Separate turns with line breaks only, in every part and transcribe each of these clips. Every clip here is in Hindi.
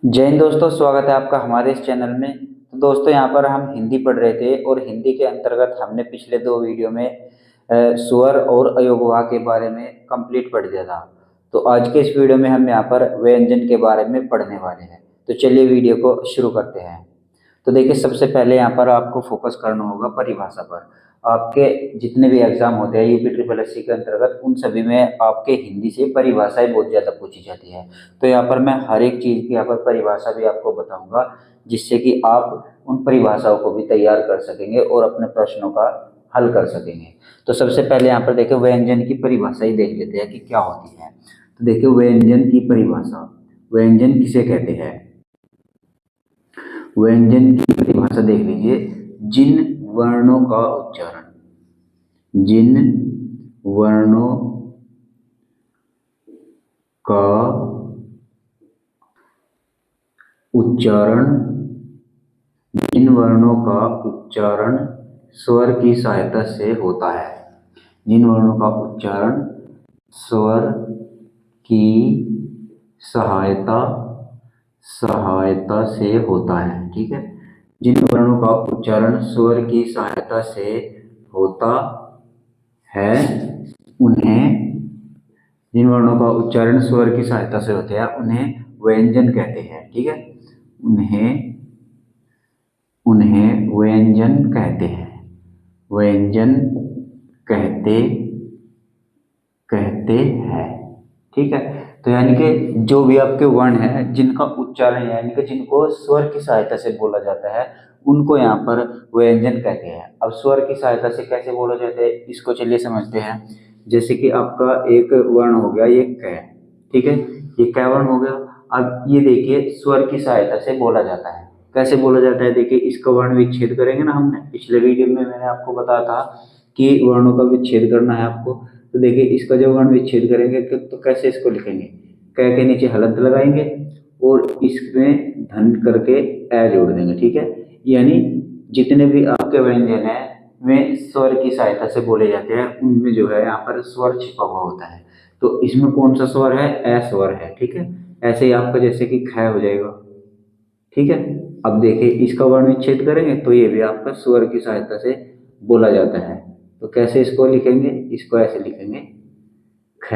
जय हिंद दोस्तों, स्वागत है आपका हमारे इस चैनल में। तो दोस्तों, यहाँ पर हम हिंदी पढ़ रहे थे और हिंदी के अंतर्गत हमने पिछले दो वीडियो में स्वर और अयोगवा के बारे में कंप्लीट पढ़ दिया था। तो आज के इस वीडियो में हम यहाँ पर व्यंजन के बारे में पढ़ने वाले हैं। तो चलिए वीडियो को शुरू करते हैं। तो देखिए, सबसे पहले यहाँ पर आपको फोकस करना होगा परिभाषा पर। आपके जितने भी एग्जाम होते हैं यूपी ट्रिपल एससी के अंतर्गत, उन सभी में आपके हिंदी से परिभाषाएं बहुत ज़्यादा पूछी जाती है। तो यहाँ पर मैं हर एक चीज़ की यहाँ पर परिभाषा भी आपको बताऊंगा, जिससे कि आप उन परिभाषाओं को भी तैयार कर सकेंगे और अपने प्रश्नों का हल कर सकेंगे। तो सबसे पहले यहाँ पर देखिए, व्यंजन की परिभाषा ही देख लेते हैं कि क्या होती है। तो देखिए, व्यंजन की परिभाषा, व्यंजन किसे कहते हैं। व्यंजन की परिभाषा देख लीजिए, जिन वर्णों का उच्चारण, जिन वर्णों का उच्चारण, जिन वर्णों का उच्चारण स्वर की सहायता से होता है, जिन वर्णों का उच्चारण स्वर की सहायता सहायता से होता है। ठीक है, जिन वर्णों का उच्चारण स्वर की सहायता से होता है उन्हें, जिन वर्णों का उच्चारण स्वर की सहायता से होते हैं उन्हें व्यंजन कहते हैं। ठीक है, उन्हें उन्हें व्यंजन कहते हैं, व्यंजन कहते कहते हैं। ठीक है, तो यानी कि जो भी आपके वर्ण है जिनका उच्चारण यानी कि जिनको स्वर की सहायता से बोला जाता है, उनको यहाँ पर व्यंजन कहते हैं। अब स्वर की सहायता से कैसे बोला जाता है, इसको चलिए समझते हैं। जैसे कि आपका एक वर्ण हो गया ये क, ठीक है, ये क वर्ण हो गया। अब ये देखिए, स्वर की सहायता से बोला जाता है। कैसे बोला जाता है, देखिए इसका वर्ण विच्छेद करेंगे ना। हमने पिछले वीडियो में मैंने आपको बताया था कि वर्णों का विच्छेद करना है आपको। तो देखिए, इसका जब वर्ण विच्छेद करेंगे तो कैसे इसको लिखेंगे, क के नीचे हलंत लगाएंगे और इसमें धन करके ए जोड़ देंगे। ठीक है, यानी जितने भी आपके व्यंजन हैं वे स्वर की सहायता से बोले जाते हैं, उनमें जो है यहाँ पर स्वर छिपा हुआ होता है। तो इसमें कौन सा स्वर है, ए स्वर है। ठीक है, ऐसे ही आपका जैसे कि ख हो जाएगा। ठीक है, अब देखिए इसका वर्ण विच्छेद करेंगे तो ये भी आपका स्वर की सहायता से बोला जाता है। तो कैसे इसको लिखेंगे, इसको ऐसे लिखेंगे ख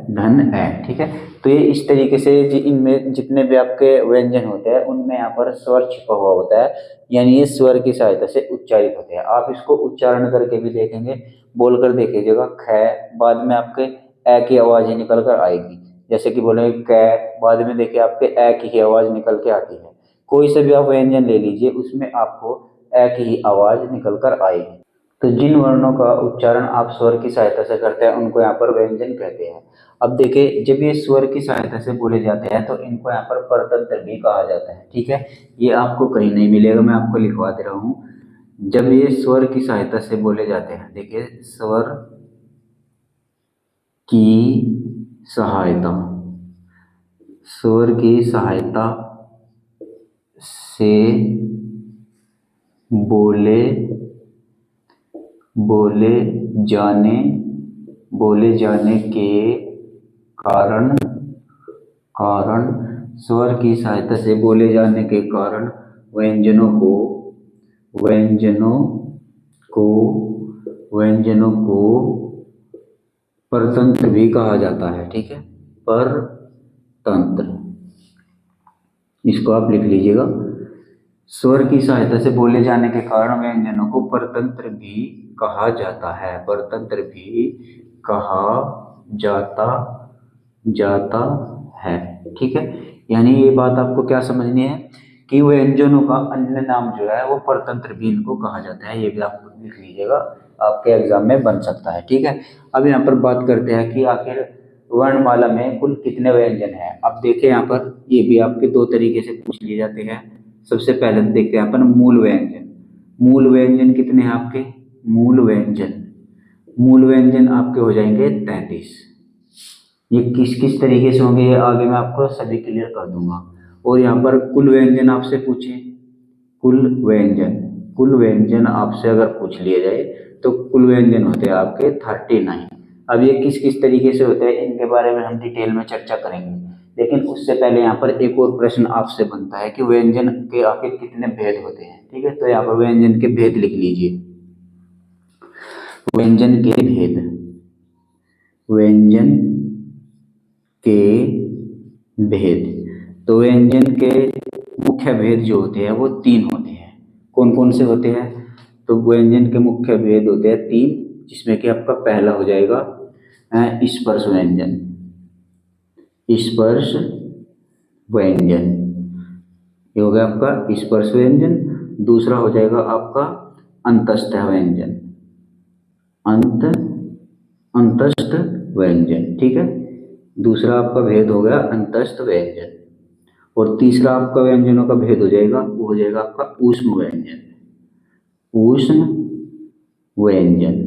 धन ए। ठीक है, तो ये इस तरीके से इनमें जितने भी आपके व्यंजन होते हैं उनमें यहाँ पर स्वर छिपा हुआ होता है, यानी ये स्वर की सहायता से उच्चारित होते हैं। आप इसको उच्चारण करके भी देखेंगे, बोलकर देखिएगा ख, बाद में आपके ए की आवाज ही निकल कर आएगी। जैसे कि बोलेंगे क, बाद में देखिए आपके ए की ही आवाज निकल के आती है। कोई से भी आप व्यंजन ले लीजिए, उसमें आपको ए की ही आवाज निकल कर आएगी। तो जिन वर्णों का उच्चारण आप स्वर की सहायता से करते हैं उनको यहाँ पर व्यंजन कहते हैं। अब देखिए, जब ये स्वर की सहायता से बोले जाते हैं तो इनको यहाँ पर परतंत्र भी कहा जाता है। ठीक है, ये आपको कहीं नहीं मिलेगा, मैं आपको लिखवा दे रहा हूँ। जब ये स्वर की सहायता से बोले जाते हैं, देखिए स्वर की सहायता, स्वर की सहायता से बोले बोले जाने बोले जाने के कारण कारण स्वर की सहायता से बोले जाने के कारण व्यंजनों को व्यंजनों को व्यंजनों को परतंत्र भी कहा जाता है। ठीक है, परतंत्र, इसको आप लिख लीजिएगा। स्वर की सहायता से बोले जाने के कारण व्यंजनों को परतंत्र भी कहा जाता है, परतंत्र भी कहा जाता जाता है। ठीक है, यानी ये बात आपको क्या समझनी है कि व्यंजनों का अन्य नाम जो है वो परतंत्र भी इनको कहा जाता है। ये भी आप लिख लीजिएगा, आपके एग्जाम में बन सकता है। ठीक है, अब यहाँ पर बात करते हैं कि आखिर वर्णमाला में कुल कितने व्यंजन हैं। अब देखिए, यहाँ पर ये भी आपके दो तरीके से पूछ लिए जाते हैं। सबसे पहले देखते हैं अपन मूल व्यंजन। मूल व्यंजन कितने हैं आपके, मूल व्यंजन आपके हो जाएंगे 33। ये किस किस तरीके से होंगे ये आगे मैं आपको सभी क्लियर कर दूंगा। और यहाँ पर कुल व्यंजन आपसे पूछे, कुल व्यंजन आपसे अगर पूछ लिया जाए तो कुल व्यंजन होते हैं आपके 39। अब ये किस किस तरीके से होते हैं इनके बारे में हम डिटेल में चर्चा करेंगे। लेकिन उससे पहले यहाँ पर एक और प्रश्न आपसे बनता है कि व्यंजन के आखिर कितने भेद होते हैं। ठीक है, तो यहाँ पर व्यंजन के भेद लिख लीजिए। व्यंजन के भेद, व्यंजन के भेद। तो व्यंजन के मुख्य भेद जो होते हैं वो 3 होते हैं। कौन कौन से होते हैं? तो व्यंजन के मुख्य भेद होते हैं 3, जिसमें कि आपका पहला हो जाएगा स्पर्श व्यंजन। स्पर्श व्यंजन, ये हो गया आपका स्पर्श व्यंजन। दूसरा हो जाएगा आपका अंतस्थ व्यंजन, अंतस्थ व्यंजन। ठीक है, दूसरा आपका भेद हो गया अंतस्थ व्यंजन। और तीसरा आपका व्यंजनों का भेद हो जाएगा, वो हो जाएगा आपका ऊष्म व्यंजन। ऊष्म व्यंजन,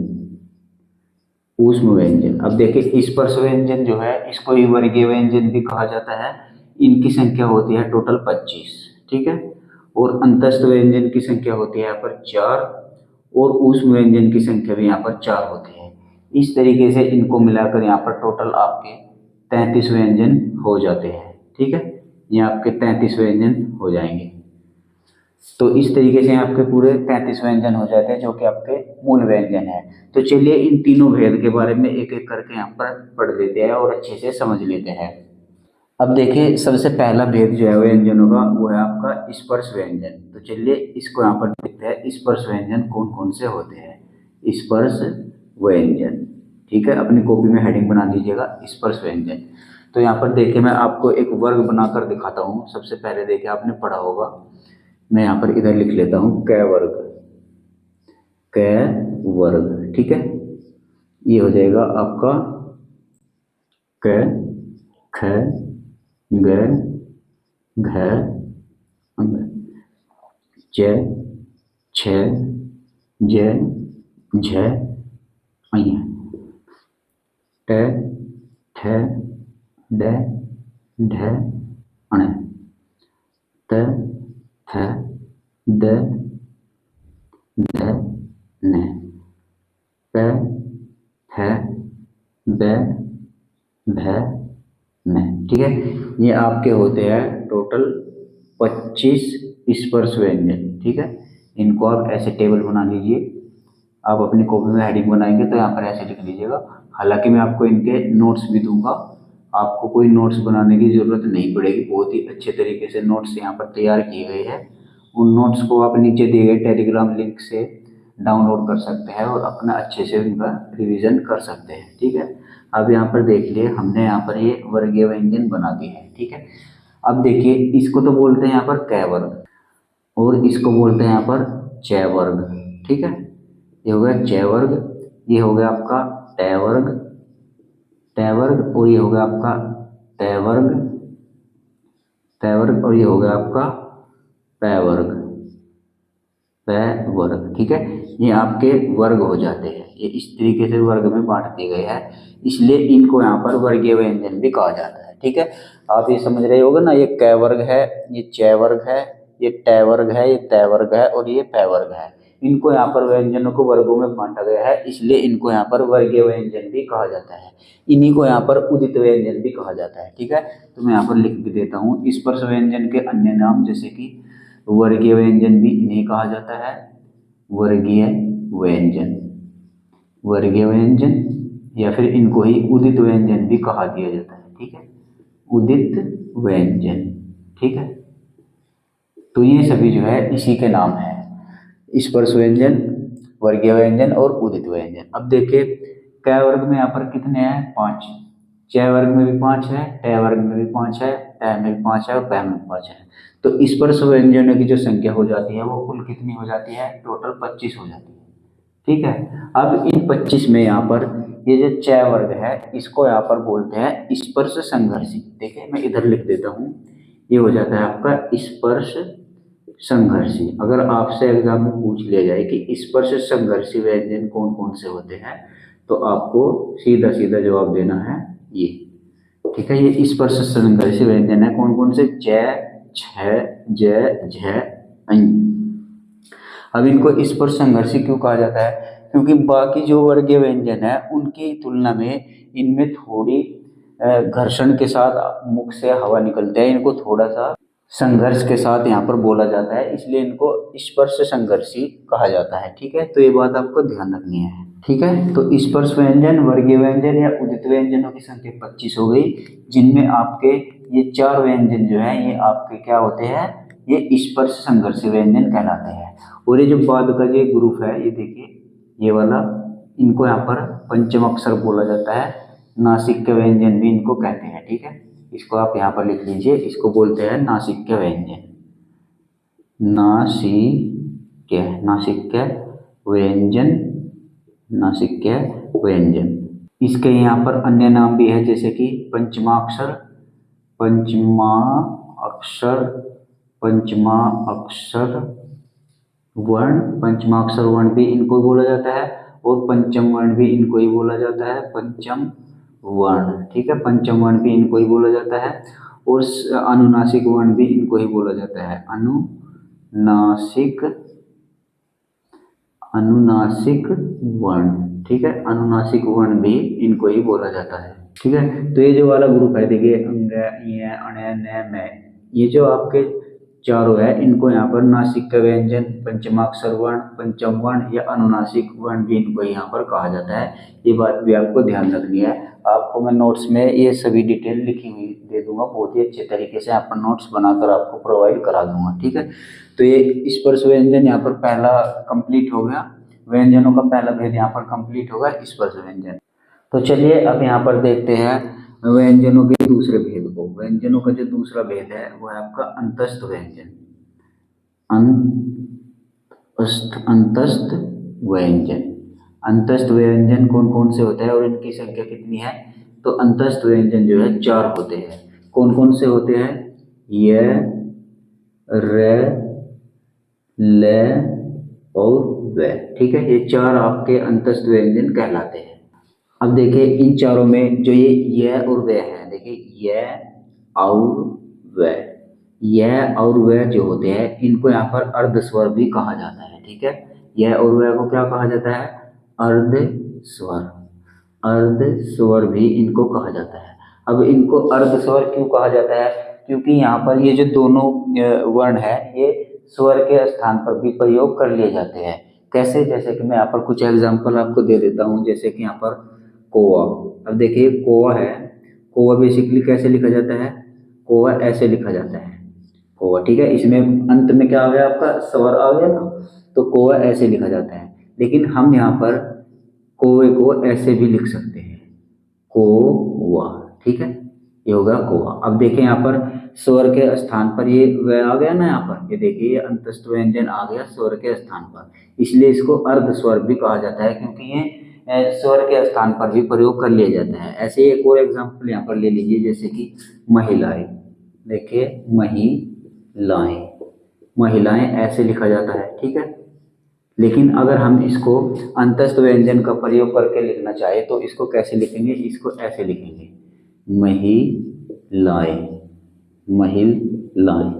ऊष्म व्यंजन। अब देखिए स्पर्श व्यंजन जो है इसको ही वर्गीय व्यंजन भी कहा जाता है। इनकी संख्या होती है टोटल 25। ठीक है, और अंतस्थ व्यंजन की संख्या होती है यहाँ पर 4, और ऊष्म व्यंजन की संख्या भी यहाँ पर 4 होती है। इस तरीके से इनको मिलाकर यहाँ पर टोटल आपके 33 व्यंजन हो जाते हैं। ठीक है, ये आपके 33 व्यंजन हो जाएंगे। तो इस तरीके से आपके पूरे 33 व्यंजन हो जाते हैं जो कि आपके मूल व्यंजन है। तो चलिए इन तीनों भेद के बारे में एक एक करके यहाँ पर पढ़ लेते हैं और अच्छे से समझ लेते हैं। अब देखिए सबसे पहला भेद जो है व्यंजनों का वो है आपका स्पर्श व्यंजन। तो चलिए इसको यहाँ पर देखते हैं, स्पर्श व्यंजन कौन कौन से होते हैं। स्पर्श व्यंजन, ठीक है, अपनी कॉपी में हेडिंग बना लीजिएगा स्पर्श व्यंजन। तो यहाँ पर देखिए मैं आपको एक वर्ग बनाकर दिखाता हूँ। सबसे पहले देखिए आपने पढ़ा होगा, मैं यहाँ पर इधर लिख लेता हूँ क वर्ग, क वर्ग। ठीक है, ये हो जाएगा आपका क, ख, ग, घ, अंग, च, छ, ज, झ, अय, ट, ठ, ड, ढ, अण, त, थ, द, ध, न, प, फ, ब, भ, म। ठीक है, ये आपके होते हैं टोटल 25 स्पर्श व्यंजन। ठीक है, इनको आप ऐसे टेबल बना लीजिए। आप अपनी कॉपी में हेडिंग बनाएंगे तो यहाँ पर ऐसे लिख लीजिएगा। हालांकि मैं आपको इनके नोट्स भी दूंगा, आपको कोई नोट्स बनाने की ज़रूरत नहीं पड़ेगी। बहुत ही अच्छे तरीके से नोट्स यहाँ पर तैयार किए गए हैं। उन नोट्स को आप नीचे दिए गए टेलीग्राम लिंक से डाउनलोड कर सकते हैं और अपना अच्छे से उनका रिवीजन कर सकते हैं। ठीक है, अब यहाँ पर देख लिए हमने यहाँ पर ये वर्गीय व्यंजन बना दिए हैं। ठीक है, अब देखिए इसको तो बोलते हैं यहाँ पर क वर्ग और इसको बोलते हैं यहाँ पर च वर्ग। ठीक है, ये हो गया च वर्ग, ये हो गया आपका ट वर्ग, ट वर्ग, और ये हो गया आपका त वर्ग, त वर्ग, और ये हो गया आपका प वर्ग, प वर्ग। ठीक है, ये आपके वर्ग हो जाते हैं। ये इस तरीके से वर्ग में बांट दिए गए हैं, इसलिए इनको यहाँ पर वर्गीय व्यंजन भी कहा जाता है। ठीक है, आप ये समझ रहे होगे ना, ये क वर्ग है, ये च वर्ग है, ये ट वर्ग है, ये त वर्ग है और ये प वर्ग है। इनको यहाँ पर व्यंजनों को वर्गों में बांटा गया है, इसलिए इनको यहाँ पर वर्गीय व्यंजन भी कहा जाता है। इन्हीं को यहाँ पर उदित व्यंजन भी कहा जाता है। ठीक है, तो मैं यहाँ पर लिख भी देता हूँ स्पर्श व्यंजन के अन्य नाम, जैसे कि वर्गीय व्यंजन भी इन्हें कहा जाता है। वर्गीय व्यंजन, वर्गीय व्यंजन, या फिर इनको ही उदित व्यंजन भी कहा दिया जाता है। ठीक है, उदित व्यंजन। ठीक है, तो ये सभी जो है इसी के नाम है, स्पर्श व्यंजन, वर्गीय व्यंजन और उदित व्यंजन। अब देखिए क वर्ग में यहाँ पर कितने हैं? 5। च वर्ग में भी 5 है, ट वर्ग में भी 5 है, ट में भी 5 है और प में 5 है। तो स्पर्श व्यंजनों की जो संख्या हो जाती है वो कुल कितनी हो जाती है? टोटल 25 हो जाती है। ठीक है, अब इन 25 में यहाँ पर ये जो च वर्ग है इसको यहाँ पर बोलते हैं स्पर्श संघर्षी। देखिए मैं इधर लिख देता हूँ, ये हो जाता है आपका स्पर्श संघर्षी। अगर आपसे एग्जाम में पूछ लिया जाए कि स्पर्श संघर्षी व्यंजन कौन कौन से होते हैं, तो आपको सीधा सीधा जवाब देना है ये। ठीक है, ये स्पर्श संघर्षी व्यंजन है कौन कौन से? च, छ, ज, झ, ऐ। अब इनको स्पर्श संघर्षी क्यों कहा जाता है? क्योंकि बाकी जो वर्गीय व्यंजन है उनकी तुलना में इनमें थोड़ी घर्षण के साथ मुख से हवा निकलता है, इनको थोड़ा सा संघर्ष के साथ यहाँ पर बोला जाता है, इसलिए इनको स्पर्श संघर्षी कहा जाता है। ठीक है, तो ये बात आपको ध्यान रखनी है। ठीक है, तो स्पर्श व्यंजन, वर्गीय व्यंजन या उदित व्यंजनों की संख्या 25 हो गई, जिनमें आपके ये 4 व्यंजन जो है ये आपके क्या होते हैं, ये स्पर्श संघर्षी व्यंजन कहलाते हैं। और ये जो बाद का जो ग्रुप है, ये देखिए ये वाला, इनको यहाँ पर पंचम अक्षर बोला जाता है, नासिक व्यंजन भी इनको कहते हैं। ठीक है, इसको आप यहाँ पर लिख लीजिए, इसको बोलते हैं नासिक व्यंजन। नासिक व्यंजन, नासिक व्यंजन। इसके यहाँ पर अन्य नाम भी है, जैसे कि पंचमाक्षर, पंचमाक्षर वर्ण भी इनको बोला जाता है, और पंचम वर्ण भी इनको ही बोला जाता है, पंचम वर्ण। ठीक है, पंचम वर्ण भी इनको ही बोला जाता है, और अनुनासिक वर्ण भी इनको ही बोला जाता है, अनुनासिक वर्ण। ठीक है, अनुनासिक वर्ण भी इनको ही बोला जाता है। ठीक है, तो ये जो वाला ग्रुप है देखिए, अंग, य, अण, न, म, ये जो आपके चारों है, इनको यहाँ पर नासिक व्यंजन, पंचमाक्षर वर्ण, पंचम वर्ण या अनुनासिक वर्ण भी इनको यहाँ पर कहा जाता है। ये बात भी आपको ध्यान रखनी है। आपको मैं नोट्स में ये सभी डिटेल लिखी हुई दे दूंगा, बहुत ही अच्छे तरीके से यहाँ पर नोट्स बनाकर आपको प्रोवाइड करा दूंगा। ठीक है, तो ये स्पर्श व्यंजन यहाँ पर पहला कंप्लीट हो गया, व्यंजनों का पहला भेद यहाँ पर कंप्लीट होगा, स्पर्श व्यंजन। तो चलिए अब यहाँ पर देखते हैं व्यंजनों के दूसरे भेद को। व्यंजनों का जो दूसरा भेद है वो है आपका अंतस्थ व्यंजन। अंतस्थ व्यंजन, अंतस्थ व्यंजन कौन कौन से होते हैं और इनकी संख्या कितनी है? तो अंतस्थ व्यंजन जो है 4 होते हैं। कौन कौन से होते हैं? य, र, ल और व। ठीक है, ये 4 आपके अंतस्थ व्यंजन कहलाते हैं। अब देखिए इन चारों में जो ये और व है, देखिए य और व, यह और वह जो होते हैं इनको यहाँ पर अर्ध स्वर भी कहा जाता है। ठीक है, यह और वह को क्या कहा जाता है? अर्ध स्वर, अर्ध स्वर भी इनको कहा जाता है। अब इनको अर्ध स्वर क्यों कहा जाता है? क्योंकि यहाँ पर ये जो दोनों वर्ण है ये स्वर के स्थान पर भी प्रयोग कर लिए जाते हैं। कैसे? जैसे कि मैं यहाँ पर कुछ एग्जाम्पल आपको दे देता हूँ। जैसे कि यहाँ पर कोवा, अब देखिए कोवा है, कोवा बेसिकली कैसे लिखा जाता है? कोवा ऐसे लिखा जाता है, कोवा। ठीक है, इसमें अंत में क्या आ गया? आपका स्वर आ गया ना, तो कोवा ऐसे लिखा जाता है। लेकिन हम यहाँ पर कोवे को ऐसे भी लिख सकते हैं, कोवा। ठीक है, ये होगा कोवा। अब देखिए यहाँ पर स्वर के स्थान पर ये व आ गया ना, यहाँ पर ये देखिए ये अंतस्थ व्यंजन आ गया स्वर के स्थान पर, इसलिए इसको अर्ध स्वर भी कहा जाता है, क्योंकि ये स्वर के स्थान पर भी प्रयोग कर लिया जाता है। ऐसे एक और एग्जाम्पल यहाँ पर ले लीजिए, जैसे कि महिलाएं। देखिए महिलाएं, महिलाएं ऐसे लिखा जाता है। ठीक है, लेकिन अगर हम इसको अंतस्थ व्यंजन का प्रयोग करके लिखना चाहे तो इसको कैसे लिखेंगे? इसको ऐसे लिखेंगे, महिलाएं, महिलाएं।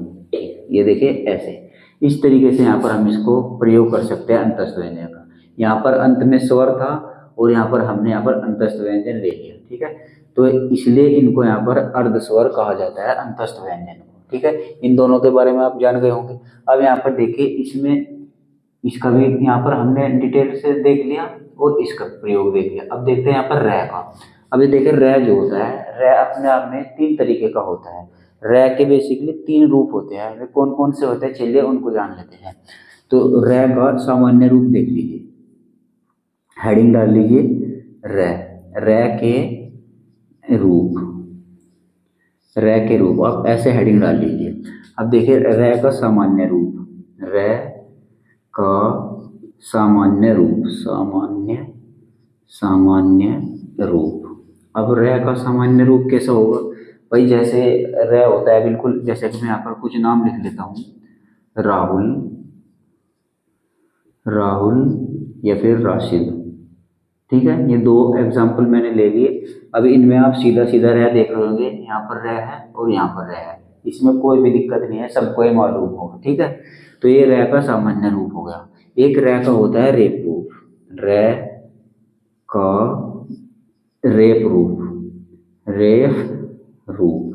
ये देखिए ऐसे, इस तरीके से यहाँ पर हम इसको प्रयोग कर सकते हैं अंतस्थ व्यंजन का। यहाँ पर अंत में स्वर था और यहाँ पर हमने यहाँ पर अंतस्थ व्यंजन ले लिया। ठीक है, तो इसलिए इनको यहाँ पर अर्ध स्वर कहा जाता है, अंतस्थ व्यंजन को। ठीक है, इन दोनों के बारे में आप जान गए होंगे। अब यहाँ पर देखिए इसमें इसका भी यहाँ पर हमने डिटेल से देख लिया और इसका प्रयोग देख लिया। अब देखते हैं यहाँ पर रह का। अभी देखिए रह जो होता है, रह अपने आप में 3 तरीके का होता है। रह के बेसिकली 3 रूप होते हैं। वे कौन कौन से होते हैं चलिए उनको जान लेते हैं। तो रह का सामान्य रूप देख लीजिए, हेडिंग डाल लीजिए रह के रूप, रह के रूप आप ऐसे हेडिंग डाल लीजिए। अब देखिए रह का सामान्य रूप, रह का सामान्य रूप, सामान्य रूप। अब रह का सामान्य रूप कैसा होगा भाई? जैसे रह होता है बिल्कुल, जैसे कि मैं यहाँ पर कुछ नाम लिख लेता हूँ, राहुल, राहुल या फिर राशिद। ठीक है, ये 2 एग्जाम्पल मैंने ले लिए। अभी इनमें आप सीधा सीधा रह देख रहे होंगे, यहाँ पर रह है और यहाँ पर रह है, इसमें कोई भी दिक्कत नहीं है, सबको ही मालूम होगा। ठीक है, तो ये रह का सामान्य रूप हो गया। एक रह का होता है रेप रूप, रह का रेप रूप, रेफ रूप।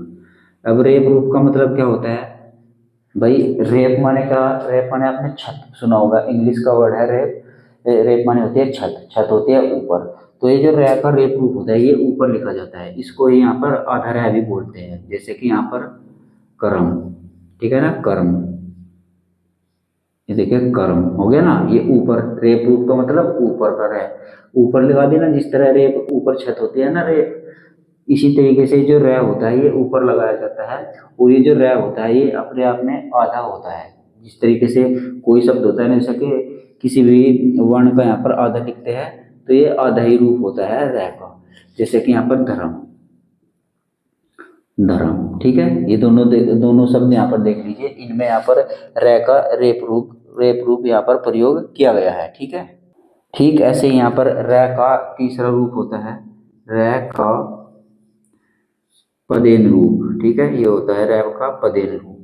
अब रेफ रूप का मतलब क्या होता है भाई? रेफ माने क्या? रेफ माने आपने छत सुना होगा, इंग्लिश का वर्ड है रेफ। रेफ माने होती है छत, छत होती है ऊपर। तो ये जो रे का रेफ रूप होता है ये ऊपर लिखा जाता है, इसको यहाँ पर आधा रे भी बोलते हैं। जैसे कि यहाँ पर कर्म, ठीक है ना, कर्म, ये देखिए कर्म हो गया ना, ये ऊपर रेप रूप का मतलब ऊपर का रे, ऊपर लगा देना। जिस तरह रेप ऊपर छत होती है ना रेप, इसी तरीके से जो रे होता है ये ऊपर लगाया जाता है। और ये जो रे होता है ये अपने आप में आधा होता है। जिस तरीके से कोई शब्द होता है जैसे कि किसी भी वर्ण का यहाँ पर आधा लिखते हैं तो ये आधा ही रूप होता है रे का। जैसे कि यहाँ पर धर्म, धर्म, ठीक है। ये दोनों शब्द यहाँ पर देख लीजिए, इनमें यहाँ पर रे का रेप रूप यहाँ पर प्रयोग किया गया है, ठीक है। ठीक ऐसे ही यहाँ पर रे का तीसरा रूप होता है रे का पदेन रूप, ठीक है। ये होता है रे का पदेन रूप।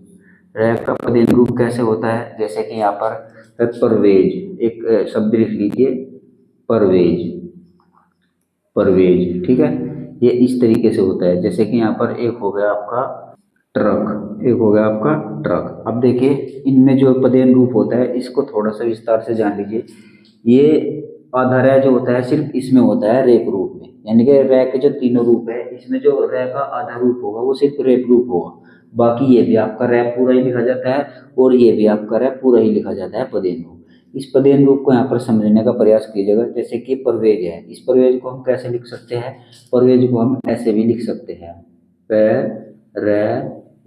रे का पदेन रूप कैसे होता है? जैसे कि यहाँ पर परवेज, एक शब्द लिख लीजिए, परवेज, परवेज, ठीक है। ये इस तरीके से होता है। जैसे कि यहाँ पर एक हो गया आपका ट्रक, एक हो गया आपका ट्रक। अब देखिए इनमें जो पदेन रूप होता है इसको थोड़ा सा विस्तार से जान लीजिए। ये आधा रे जो होता है सिर्फ इसमें होता है रेप रूप में, यानी कि रे के जो तीनों रूप है इसमें जो रे का आधा रूप होगा वो सिर्फ रेप रूप होगा। बाकी ये भी आपका रे पूरा ही लिखा जाता है और ये भी आपका रे पूरा ही लिखा जाता है पदेन रूप। इस पदेन रूप को यहाँ पर समझने का प्रयास कीजिएगा। जैसे कि परवेज है, इस परवेज को हम कैसे लिख सकते हैं? परवेज को हम ऐसे भी लिख सकते हैं, प रे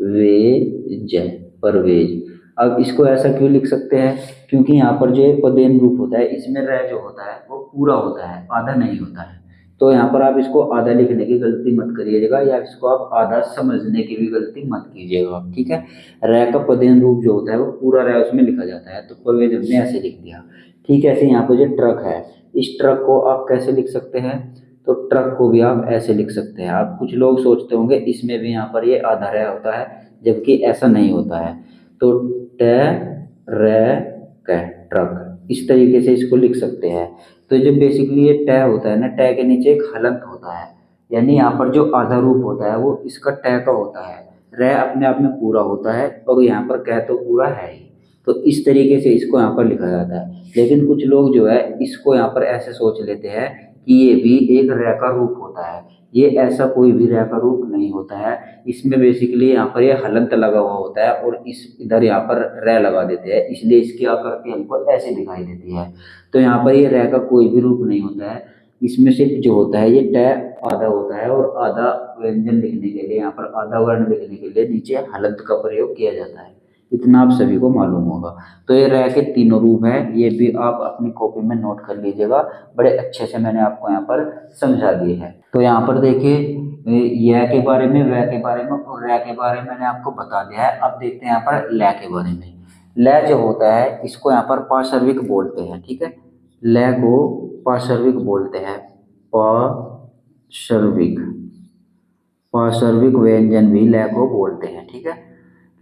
वे ज, परवेज। अब इसको ऐसा क्यों लिख सकते हैं? क्योंकि यहाँ पर जो पदेन रूप होता है इसमें रे जो होता है वो पूरा होता है, आधा नहीं होता है। तो यहाँ पर आप इसको आधा लिखने की गलती मत करिएगा, या इसको आप आधा समझने की भी गलती मत कीजिएगा, ठीक है। रे का पदेन रूप जो होता है वो पूरा रे उसमें लिखा जाता है, तो परवेज हमने ऐसे लिख दिया। ठीक है। ऐसे यहाँ पर जो ट्रक है, इस ट्रक को आप कैसे लिख सकते हैं? तो ट्रक को भी आप ऐसे लिख सकते हैं। आप कुछ लोग सोचते होंगे इसमें भी यहाँ पर ये आधा रे होता है, जबकि ऐसा नहीं होता है। तो ट रे क, ट्रक, इस तरीके से इसको लिख सकते हैं। तो जो बेसिकली ये ट होता है ना, ट के नीचे एक हलंत होता है, यानी यहाँ पर जो आधा रूप होता है वो इसका ट का होता है। रे अपने आप में पूरा होता है और यहाँ पर कह तो पूरा है ही। तो इस तरीके से इसको यहाँ पर लिखा जाता है। लेकिन कुछ लोग जो है इसको यहाँ पर ऐसे सोच लेते हैं कि ये भी एक रे का रूप होता है। ये ऐसा कोई भी रे का रूप नहीं होता है। इसमें बेसिकली यहाँ पर ये हलंत लगा हुआ होता है और इस इधर यहाँ पर रे लगा देते हैं, इसलिए इसकी आकृति हमको ऐसे दिखाई देती है। तो यहाँ पर ये रे का कोई भी रूप नहीं होता है। इसमें सिर्फ जो होता है ये ट आधा होता है और आधा व्यंजन लिखने के लिए, यहाँ पर आधा वर्ण लिखने के लिए नीचे हलंत का प्रयोग किया जाता है। इतना आप सभी को मालूम होगा। तो ये रे के तीनों रूप हैं, ये भी आप अपनी कॉपी में नोट कर लीजिएगा। बड़े अच्छे से मैंने आपको यहाँ पर समझा दिए हैं। तो यहाँ पर देखिए य के बारे में, व के बारे में और रे के बारे में मैंने आपको बता दिया है। अब देखते हैं यहाँ पर ल के बारे में। ल जो होता है इसको यहाँ पर पार्श्विक बोलते हैं, ठीक है। ल को पार्श्विक बोलते हैं, पार्श्विक, पार्श्विक व्यंजन भी ल को बोलते हैं, ठीक है।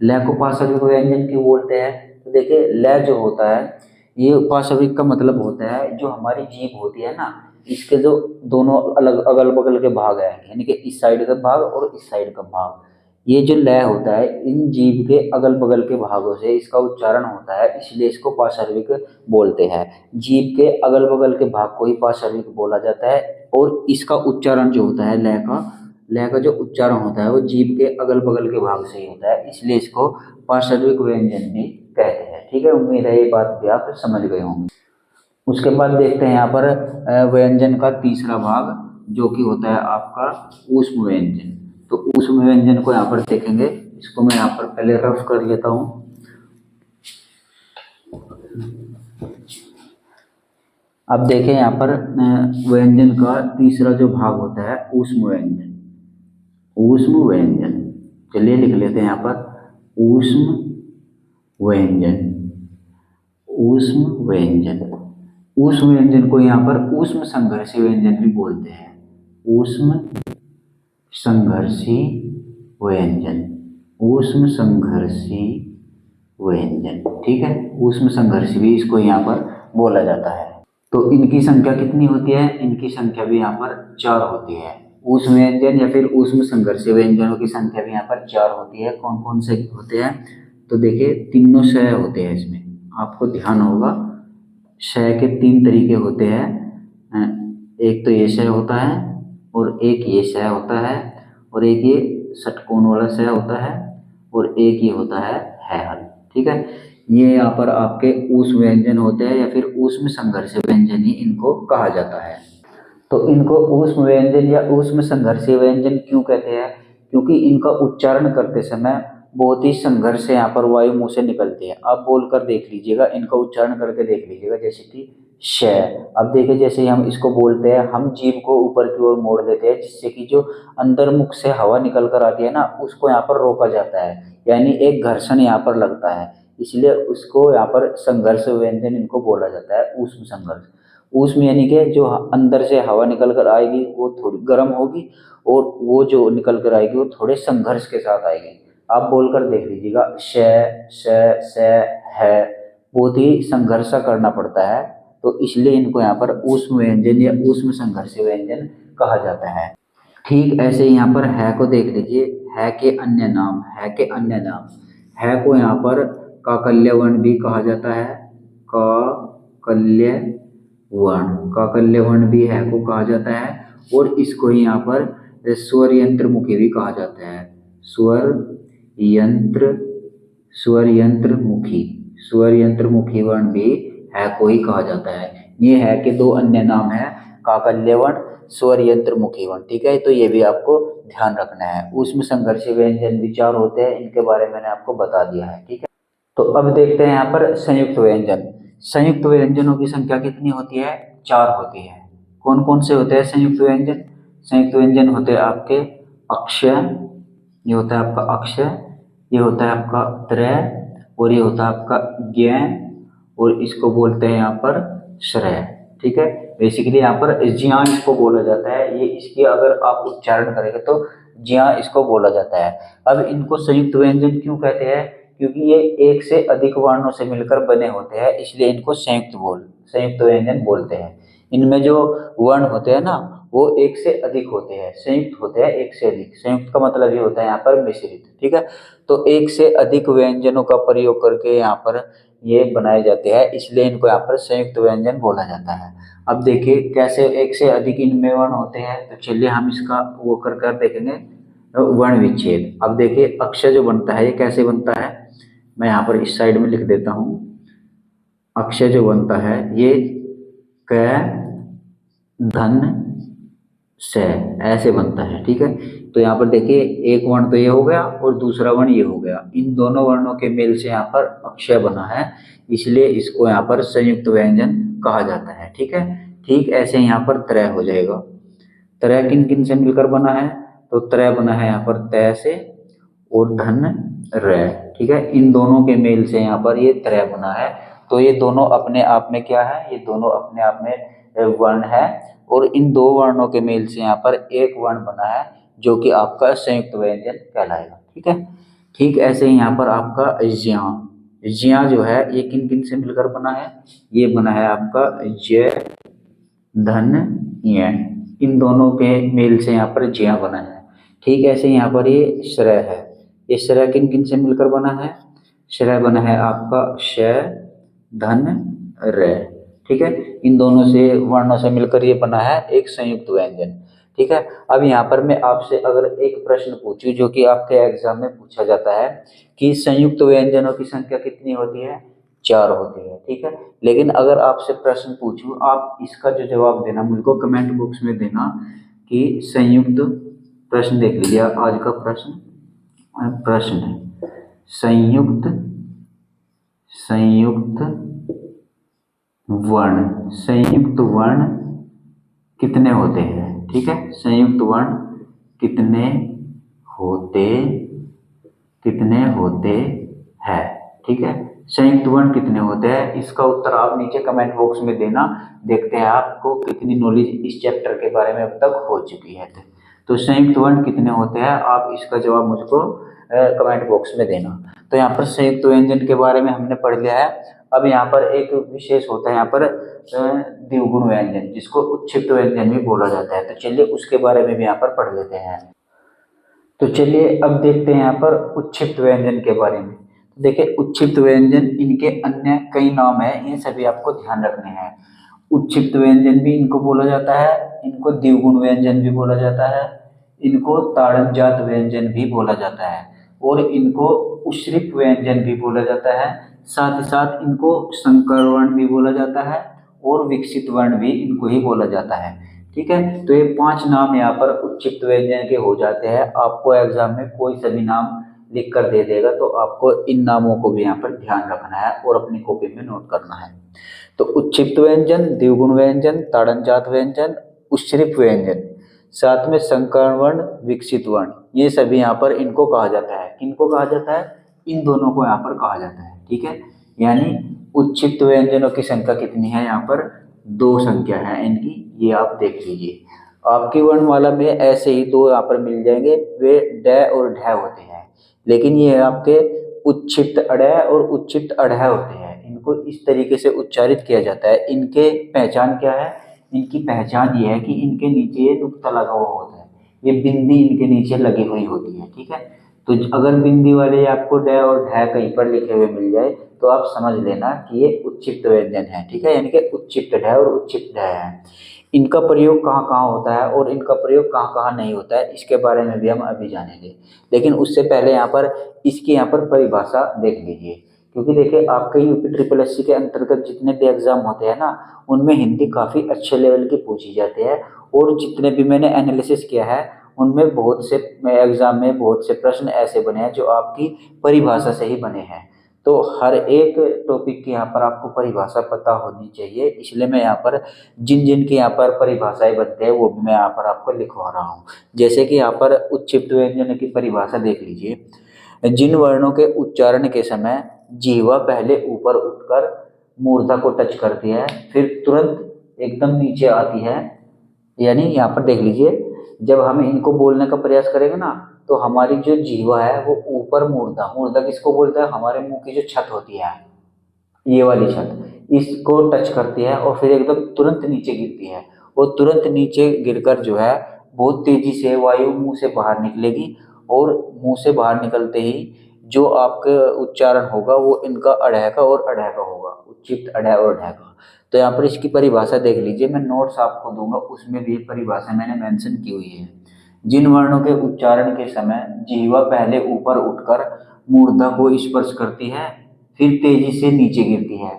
ल को पार्श्विक व्यंजन क्यों बोलते हैं? तो देखिए ल जो होता है ये पार्श्विक का मतलब होता है जो हमारी जीभ होती है ना, इसके जो दोनों अलग अगल बगल के भाग है, यानी कि इस साइड का भाग और इस साइड का भाग, ये जो ल होता है इन जीभ के अगल बगल के भागों से इसका उच्चारण होता है, इसलिए इसको पार्श्विक बोलते हैं। जीभ के अगल बगल के भाग को ही पार्श्विक बोला जाता है और इसका उच्चारण जो होता है ल का जो उच्चारण होता है वो जीभ के अगल बगल के भाग से ही होता है, इसलिए इसको पार्श्विक व्यंजन भी कहते हैं, ठीक है। उम्मीद है ये बात भी आप समझ गए होंगे। उसके बाद देखते हैं यहाँ पर व्यंजन का तीसरा भाग जो कि होता है आपका ऊष्म व्यंजन। तो ऊष्म व्यंजन को यहाँ पर देखेंगे, इसको मैं यहाँ पर पहले रफ कर लेता हूँ। अब देखें यहाँ पर व्यंजन का तीसरा जो भाग होता है ऊष्म व्यंजन, ऊष्म व्यंजन। चलिए लिख लेते हैं यहाँ पर ऊष्म व्यंजन, ऊष्म व्यंजन। ऊष्म व्यंजन को यहाँ पर ऊष्म संघर्षी व्यंजन भी बोलते हैं, ऊष्म संघर्षी व्यंजन, ऊष्म संघर्षी व्यंजन, ठीक है। ऊष्म संघर्षी भी इसको यहाँ पर बोला जाता है। तो इनकी संख्या कितनी होती है? इनकी संख्या भी यहाँ पर 4 होती है। ऊष्म व्यंजन या फिर ऊष्म संघर्षीय व्यंजनों की संख्या भी यहाँ पर 4 होती है। कौन कौन से होते हैं? तो देखिए तीनों श होते हैं इसमें, आपको ध्यान होगा। श के 3 तरीके होते हैं, एक तो ये श होता है और एक ये श होता है और एक ये षटकोण वाला श होता है और एक ये होता है हल। ठीक है, ये यहाँ पर आपके ऊष्म व्यंजन होते हैं या फिर ऊष्म संघर्षीय व्यंजन ही इनको कहा जाता है। तो इनको ऊष्म व्यंजन या ऊष्म संघर्षीय व्यंजन क्यों कहते हैं? क्योंकि इनका उच्चारण करते समय बहुत ही संघर्ष से यहाँ पर वायु मुंह से निकलती है। आप बोलकर देख लीजिएगा, इनका उच्चारण करके देख लीजिएगा, जैसे कि श। अब देखिए जैसे हम इसको बोलते हैं, हम जीभ को ऊपर की ओर मोड़ देते हैं जिससे कि जो अंदर मुख से हवा निकल कर आती है ना, उसको यहाँ पर रोका जाता है, यानी एक घर्षण यहाँ पर लगता है, इसलिए उसको यहाँ पर संघर्ष व्यंजन इनको बोला जाता है, ऊष्म संघर्ष। ऊष्म यानी कि जो अंदर से हवा निकल कर आएगी वो थोड़ी गर्म होगी और वो जो निकल कर आएगी वो थोड़े संघर्ष के साथ आएगी। आप बोलकर देख लीजिएगा, श श है, बहुत ही संघर्ष करना पड़ता है, तो इसलिए इनको यहाँ पर ऊष्म व्यंजन या ऊष्म संघर्षीय व्यंजन कहा जाता है। ठीक ऐसे ही यहाँ पर है को देख लीजिए, है के अन्य नाम, है के अन्य नाम, है को यहाँ पर काकल्य वर्ण भी कहा जाता है, काकल्य वर्ण, काकल्य वर्ण भी है को कहा जाता है, और इसको ही यहाँ पर स्वर यंत्र मुखी भी कहा जाता है, यंत्र स्वर यंत्र मुखी, स्वर यंत्र मुखी वर्ण भी है को ही कहा जाता है। ये है कि 2 अन्य नाम है, काकल्य वर्ण, स्वर यंत्र मुखी वर्ण। ठीक है, तो ये भी आपको ध्यान रखना है। ऊष्म संघर्षीय व्यंजन भी 4 होते हैं, इनके बारे में मैंने आपको बता दिया है। ठीक है, तो अब देखते हैं यहाँ पर संयुक्त व्यंजन। संयुक्त व्यंजनों की संख्या कितनी होती है? 4 होती है। कौन कौन से होते हैं संयुक्त व्यंजन? संयुक्त व्यंजन होते हैं आपके अक्षय, ये होता है आपका अक्षय, ये होता है आपका त्रय, और ये होता है आपका ज्ञ, और इसको बोलते हैं यहाँ पर श्रय। ठीक है, बेसिकली यहाँ पर ज्या इसको बोला जाता है, ये इसकी अगर आप उच्चारण करेंगे तो ज्या इसको बोला जाता है। अब इनको संयुक्त व्यंजन क्यों कहते हैं? क्योंकि ये एक से अधिक वर्णों से मिलकर बने होते हैं, इसलिए इनको संयुक्त व्यंजन बोलते हैं। इनमें जो वर्ण होते हैं ना, वो एक से अधिक होते हैं, संयुक्त होते हैं एक से अधिक। संयुक्त का मतलब ये होता है यहाँ पर मिश्रित। ठीक है, तो एक से अधिक व्यंजनों का प्रयोग करके यहाँ पर ये बनाए जाते हैं, इसलिए इनको यहाँ पर संयुक्त व्यंजन बोला जाता है। अब देखिए कैसे एक से अधिक इनमें वर्ण होते हैं, तो चलिए हम इसका वो कर देखेंगे, वर्ण विच्छेद। अब देखिए अक्षय जो बनता है ये कैसे बनता है, मैं यहाँ पर इस साइड में लिख देता हूँ। अक्षय जो बनता है ये क धन से ऐसे बनता है। ठीक है, तो यहाँ पर देखिए एक वर्ण तो ये हो गया और दूसरा वर्ण ये हो गया, इन दोनों वर्णों के मेल से यहाँ पर अक्षय बना है, इसलिए इसको यहाँ पर संयुक्त व्यंजन कहा जाता है। ठीक है, ठीक ऐसे यहाँ पर त्रय हो जाएगा। त्रय किन किन से मिलकर बना है? तो त्रय बना है यहाँ पर तय से और धन र। ठीक है, इन दोनों के मेल से यहाँ पर ये त्रय बना है, तो ये दोनों अपने आप में क्या है? ये दोनों अपने आप में वर्ण है, और इन 2 वर्णों के मेल से यहाँ पर एक वर्ण बना है जो कि आपका संयुक्त व्यंजन कहलाएगा। ठीक है, ठीक ऐसे ही यहाँ पर आपका ज्या, ज्या जो है ये किन किन से मिलकर बना है? ये बना है आपका ज धन य, इन दोनों के मेल से यहाँ पर ज्या बना है। ठीक ऐसे यहाँ पर ये श्रय है, ये श्रय किन किन से मिलकर बना है? श्रय बना है आपका श धन र। ठीक है, इन दोनों से वर्णों से मिलकर ये बना है एक संयुक्त व्यंजन। ठीक है, अब यहाँ पर मैं आपसे अगर एक प्रश्न पूछूं जो कि आपके एग्जाम में पूछा जाता है कि संयुक्त व्यंजनों की संख्या कितनी होती है? 4 होती है। ठीक है, लेकिन अगर आपसे प्रश्न पूछूं, आप इसका जो जवाब देना मुझको कमेंट बॉक्स में देना कि संयुक्त, प्रश्न देख लीजिए आज का प्रश्न है संयुक्त वर्ण कितने होते हैं? ठीक है, संयुक्त वर्ण कितने होते हैं? ठीक है, संयुक्त वर्ण कितने होते हैं, इसका उत्तर आप नीचे कमेंट बॉक्स में देना। देखते हैं आपको कितनी नॉलेज इस चैप्टर के बारे में अब तक हो चुकी है। तो संयुक्त वर्ण कितने होते हैं, आप इसका जवाब मुझको कमेंट बॉक्स में देना। तो यहाँ पर संयुक्त व्यंजन के बारे में हमने पढ़ लिया है। अब यहाँ पर एक विशेष होता है यहाँ पर द्विगुण व्यंजन, जिसको उत्क्षिप्त व्यंजन भी बोला जाता है। तो चलिए उसके बारे में भी यहाँ पर पढ़ लेते हैं। तो चलिए अब देखते हैं यहाँ पर उत्क्षिप्त व्यंजन के बारे में। देखिए उत्क्षिप्त व्यंजन, इनके अन्य कई नाम है, ये सभी आपको ध्यान रखने हैं। उत्क्षिप्त व्यंजन भी इनको बोला जाता है, इनको द्विगुण व्यंजन भी बोला जाता है, इनको ताड़नजात व्यंजन भी बोला जाता है, और इनको उश्रिप व्यंजन भी बोला जाता है। साथ ही साथ इनको संकर वर्ण भी बोला जाता है, और विकसित वर्ण भी इनको ही बोला जाता है। ठीक है, तो ये 5 नाम यहाँ पर उत्क्षिप्त व्यंजन के हो जाते हैं। आपको एग्जाम में कोई सा भी नाम लिख कर दे देगा, तो आपको इन नामों को भी यहाँ पर ध्यान रखना है और अपनी कॉपी में नोट करना है। तो उत्क्षिप्त व्यंजन, द्विगुण व्यंजन, ताड़नजात व्यंजन, उश्रिप व्यंजन, साथ में संकर वर्ण, विकसित वर्ण, ये सभी यहाँ पर इनको कहा जाता है। किनको कहा जाता है? इन दोनों को यहाँ पर कहा जाता है। ठीक है, यानी उत्क्षिप्त व्यंजनों की संख्या कितनी है? यहाँ पर 2 संख्या है इनकी, ये आप देख लीजिए। आपकी वर्णमाला में ऐसे ही 2 यहाँ पर मिल जाएंगे, वे ड और ढ होते हैं, लेकिन ये आपके उत्क्षिप्त अड़ और उत्क्षिप्त अढ़ होते हैं। इनको इस तरीके से उच्चारित किया जाता है। इनके पहचान क्या है? इनकी पहचान ये है कि इनके नीचे ये नुक्ता लगा हुआ होता है, ये बिंदी इनके नीचे लगी हुई होती है। ठीक है, तो अगर बिंदी वाले आपको ड और ढ कहीं पर लिखे हुए मिल जाए तो आप समझ लेना कि ये उत्क्षिप्त व्यंजन है। ठीक है, यानी कि उत्क्षिप्त ढ और उत्क्षिप्त ढ है। इनका प्रयोग कहाँ कहाँ होता है और इनका प्रयोग कहाँ कहाँ नहीं होता है, इसके बारे में भी हम अभी जानेंगे। लेकिन उससे पहले यहाँ पर इसकी यहाँ पर परिभाषा देख लीजिए, क्योंकि देखिए आपके यूपी ट्रिपल एससी के अंतर्गत जितने भी एग्जाम होते हैं ना, उनमें हिंदी काफ़ी अच्छे लेवल की पूछी जाती है, और जितने भी मैंने एनालिसिस किया है उनमें बहुत से एग्जाम में बहुत से प्रश्न ऐसे बने हैं जो आपकी परिभाषा से ही बने हैं। तो हर एक टॉपिक की यहाँ पर आपको परिभाषा पता होनी चाहिए, इसलिए मैं यहाँ पर जिन जिन की यहाँ पर परिभाषाएं बनते हैं वो भी मैं यहाँ पर आपको लिखवा रहा हूँ। जैसे कि यहाँ पर उत्क्षिप्त व्यंजन की परिभाषा देख लीजिए। जिन वर्णों के उच्चारण के समय जीवा पहले ऊपर उठकर मूर्धा को टच करती है, फिर तुरंत एकदम नीचे आती है, यानी यहाँ पर देख लीजिए, जब हम इनको बोलने का प्रयास करेंगे ना, तो हमारी जो जीवा है वो ऊपर मूर्धा, मूर्धा किसको बोलते हैं? हमारे मुंह की जो छत होती है, ये वाली छत, इसको टच करती है और फिर एकदम तुरंत नीचे गिरती है, और तुरंत नीचे गिरकर जो है बहुत तेजी से वायु मुंह से बाहर निकलेगी, और मुंह से बाहर निकलते ही जो आपका उच्चारण होगा वो इनका अढ़ का और अढ़ का होगा, उच्चित अढ़ और ढह का। तो यहाँ पर इसकी परिभाषा देख लीजिए, मैं नोट्स आपको दूंगा, उसमें भी परिभाषा मैंने मेंशन की हुई है। जिन वर्णों के उच्चारण के समय जीवा पहले ऊपर उठकर मूर्धा को स्पर्श करती है, फिर तेजी से नीचे गिरती है,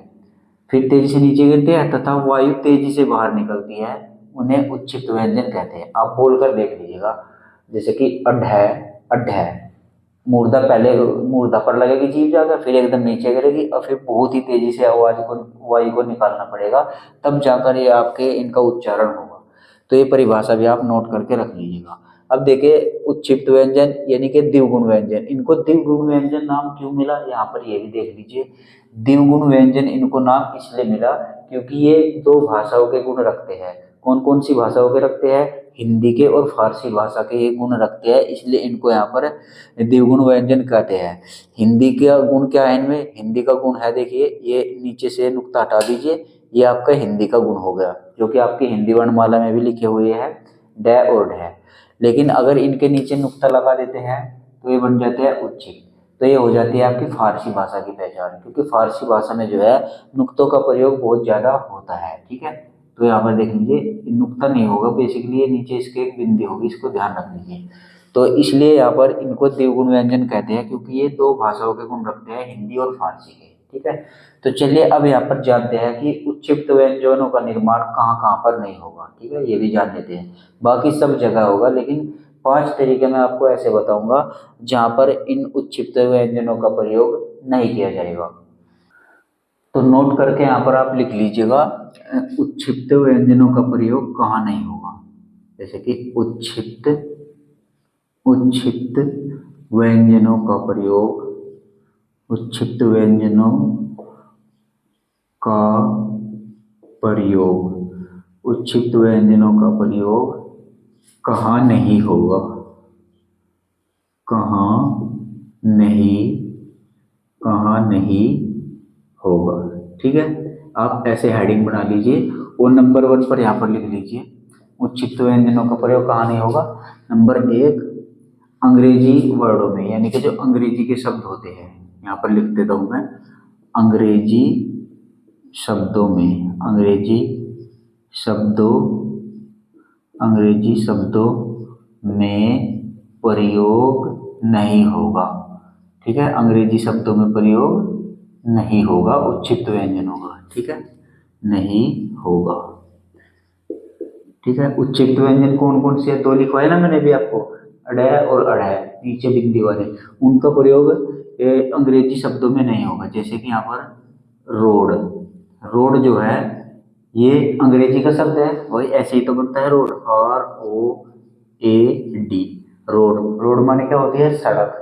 फिर तेजी से नीचे गिरती है तथा वायु तेजी से बाहर निकलती है, उन्हें उत्क्षिप्त व्यंजन कहते हैं। आप बोलकर देख लीजिएगा, जैसे कि अढ़, अढ़, मूर्धा पहले मूर्धा पर लगेगी जीभ जाकर, फिर एकदम नीचे गिरेगी, और फिर बहुत ही तेजी से आवाज को, वायु को निकालना पड़ेगा, तब जाकर ये आपके इनका उच्चारण होगा। तो ये परिभाषा भी आप नोट करके रख लीजिएगा। अब देखिए उत्क्षिप्त व्यंजन यानी कि द्विगुण व्यंजन, इनको द्विगुण व्यंजन नाम क्यों मिला, यहाँ पर ये भी देख लीजिए। द्विगुण व्यंजन इनको नाम इसलिए मिला क्योंकि ये 2 भाषाओं के गुण रखते हैं। कौन कौन सी भाषाओं के रखते हैं? हिंदी के और फारसी भाषा के ये गुण रखते हैं, इसलिए इनको यहाँ पर द्विगुण व्यंजन कहते हैं। हिंदी का गुण क्या है इनमें? हिंदी का गुण है, देखिए ये नीचे से नुक्ता हटा दीजिए, ये आपका हिंदी का गुण हो गया, जो कि आपकी हिंदी वर्णमाला में भी लिखे हुए हैं ड और ढ। लेकिन अगर इनके नीचे नुक्ता लगा देते हैं तो ये बन जाते हैं उत्क्षिप्त। तो ये हो जाती है आपकी फारसी भाषा की पहचान, क्योंकि फारसी भाषा में जो है नुक्तों का प्रयोग बहुत ज़्यादा होता है। ठीक है, तो यहाँ पर देख लीजिए नुक्ता नहीं होगा, बेसिकली ये नीचे इसके एक बिंदी होगी, इसको ध्यान रख लीजिए। तो इसलिए यहाँ पर इनको द्विगुण व्यंजन कहते हैं, क्योंकि ये 2 भाषाओं के गुण रखते हैं, हिंदी और फारसी के। ठीक है, तो चलिए अब यहाँ पर जानते हैं कि उत्क्षिप्त व्यंजनों का निर्माण कहाँ कहाँ पर नहीं होगा। ठीक है, ये भी जान लेते हैं, बाकी सब जगह होगा, लेकिन 5 तरीके मैं आपको ऐसे बताऊंगा जहाँ पर इन उत्क्षिप्त व्यंजनों का प्रयोग नहीं किया जाएगा। तो नोट करके यहाँ पर आप लिख लीजिएगा, उत्क्षिप्त व्यंजनों का प्रयोग कहाँ नहीं होगा। जैसे कि उत्क्षिप्त व्यंजनों का प्रयोग, उत्क्षिप्त व्यंजनों का प्रयोग, उत्क्षिप्त व्यंजनों का प्रयोग कहाँ नहीं होगा, कहाँ नहीं होगा। ठीक है, आप ऐसे हेडिंग बना लीजिए और नंबर 1 पर यहाँ पर लिख लीजिए उच्चित व्यंजनों का प्रयोग कहाँ नहीं होगा। नंबर 1, अंग्रेजी वर्डों में, यानी कि जो अंग्रेजी के शब्द होते हैं, यहाँ पर लिख देता हूँ मैं, अंग्रेजी शब्दों में, अंग्रेजी शब्दों में प्रयोग नहीं होगा। ठीक है, अंग्रेजी शब्दों में प्रयोग नहीं होगा उच्चित व्यंजनों का। ठीक है, नहीं होगा। ठीक है, उच्चित व्यंजन कौन कौन से, तो लिखवाए ना मैंने भी आपको, अडै और अढ़ै, नीचे बिंदी वाले, उनका प्रयोग अंग्रेजी शब्दों में नहीं होगा। जैसे कि यहाँ पर रोड, रोड जो है ये अंग्रेजी का शब्द है, वही ऐसे ही तो बनता है रोड, ROAD, रोड, रोड माने क्या होती है, सड़क।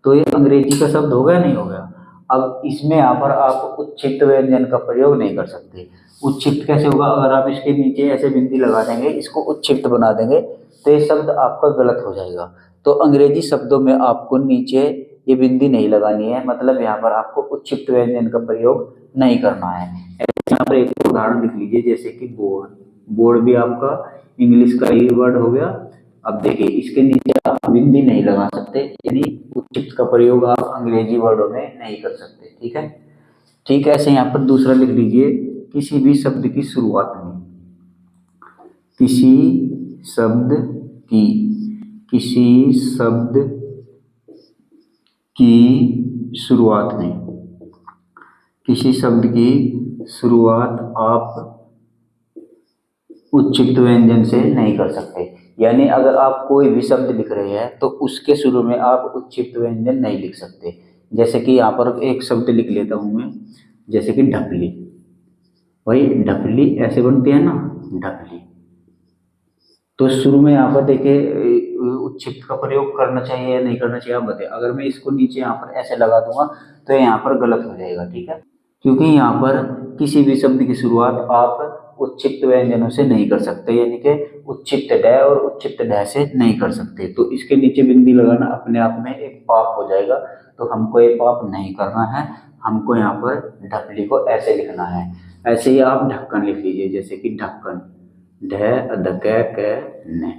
तो ये अंग्रेजी का शब्द हो गया नहीं हो गया। अब इसमें यहाँ पर आप उच्चित व्यंजन का प्रयोग नहीं कर सकते। उच्चित कैसे होगा, अगर आप इसके नीचे ऐसे बिंदी लगा देंगे, इसको उच्चित बना देंगे, तो ये शब्द आपका गलत हो जाएगा। तो अंग्रेजी शब्दों में आपको नीचे ये बिंदी नहीं लगानी है, मतलब यहाँ पर आपको उच्चित व्यंजन का प्रयोग नहीं करना है। यहाँ पर एक उदाहरण लिख लीजिए, जैसे कि बोर्ड, बोर्ड भी आपका इंग्लिश का ही वर्ड हो गया। अब देखिए इसके नीचे आप बिंदी नहीं लगा सकते, यानी उच्चित का प्रयोग आप अंग्रेजी वर्डों में नहीं कर सकते। ठीक है, ठीक है। ऐसे यहाँ पर दूसरा लिख लीजिए, किसी भी शब्द की शुरुआत में, किसी शब्द की शुरुआत में, किसी शब्द की शुरुआत आप उच्चित व्यंजन से नहीं कर सकते। यानी अगर आप कोई भी शब्द लिख रहे हैं तो उसके शुरू में आप उच्चित व्यंजन नहीं लिख सकते। जैसे कि यहाँ पर एक शब्द लिख लेता हूँ मैं, जैसे कि ढपली, वही ढपली ऐसे बनती है ना, ढपली। तो शुरू में यहाँ पर देखिए उच्चित का प्रयोग करना चाहिए या नहीं करना चाहिए, आप बताइए। अगर मैं इसको नीचे यहाँ पर ऐसे लगा दूंगा तो यहाँ पर गलत हो जाएगा। ठीक है, क्योंकि यहाँ पर किसी भी शब्द की शुरुआत आप उच्चित व्यंजनों से नहीं कर सकते, यानी कि उच्चित ड और उच्चित ढ से नहीं कर सकते। तो इसके नीचे बिंदी लगाना अपने आप में एक पाप हो जाएगा, तो हमको ये पाप नहीं करना है। हमको यहाँ पर ढपली को ऐसे लिखना है। ऐसे ही आप ढक्कन लिख लीजिए, जैसे कि ढक्कन, ढ ध क न।